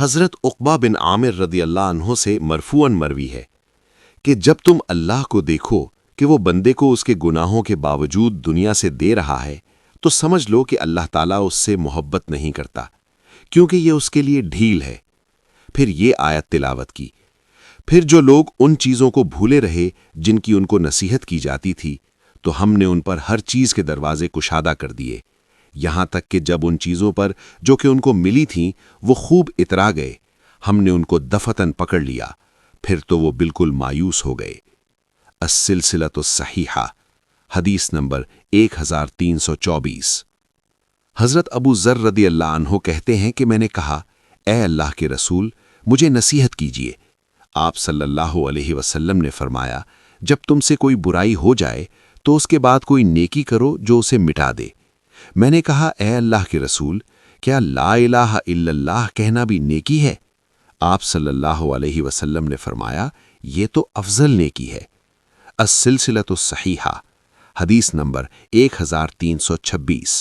حضرت عقبہ بن عامر رضی اللہ عنہ سے مرفوعاً مروی ہے کہ جب تم اللہ کو دیکھو کہ وہ بندے کو اس کے گناہوں کے باوجود دنیا سے دے رہا ہے تو سمجھ لو کہ اللہ تعالیٰ اس سے محبت نہیں کرتا، کیونکہ یہ اس کے لیے ڈھیل ہے۔ پھر یہ آیت تلاوت کی، پھر جو لوگ ان چیزوں کو بھولے رہے جن کی ان کو نصیحت کی جاتی تھی تو ہم نے ان پر ہر چیز کے دروازے کشادہ کر دیے، یہاں تک کہ جب ان چیزوں پر جو کہ ان کو ملی تھیں وہ خوب اترا گئے، ہم نے ان کو دفتن پکڑ لیا، پھر تو وہ بالکل مایوس ہو گئے۔ السلسلۃ الصحیحہ، حدیث نمبر 1324۔ حضرت ابو ذر رضی اللہ عنہ کہتے ہیں کہ میں نے کہا، اے اللہ کے رسول، مجھے نصیحت کیجیے۔ آپ صلی اللہ علیہ وسلم نے فرمایا، جب تم سے کوئی برائی ہو جائے تو اس کے بعد کوئی نیکی کرو جو اسے مٹا دے۔ میں نے کہا، اے اللہ کے رسول، کیا لا الہ الا اللہ کہنا بھی نیکی ہے؟ آپ صلی اللہ علیہ وسلم نے فرمایا، یہ تو افضل نیکی ہے۔ السلسلۃ الصحیحہ، حدیث نمبر 1326۔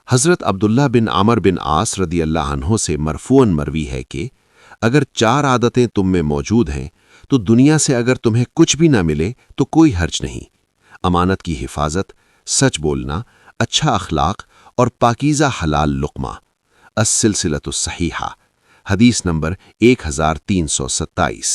حضرت عبداللہ بن عمر بن عاص رضی اللہ عنہ سے مرفوعاً مروی ہے کہ اگر 4 عادتیں تم میں موجود ہیں تو دنیا سے اگر تمہیں کچھ بھی نہ ملے تو کوئی حرج نہیں: امانت کی حفاظت، سچ بولنا، اچھا اخلاق اور پاکیزہ حلال لقمہ۔ السلسلۃ الصحیحہ، حدیث نمبر 1327۔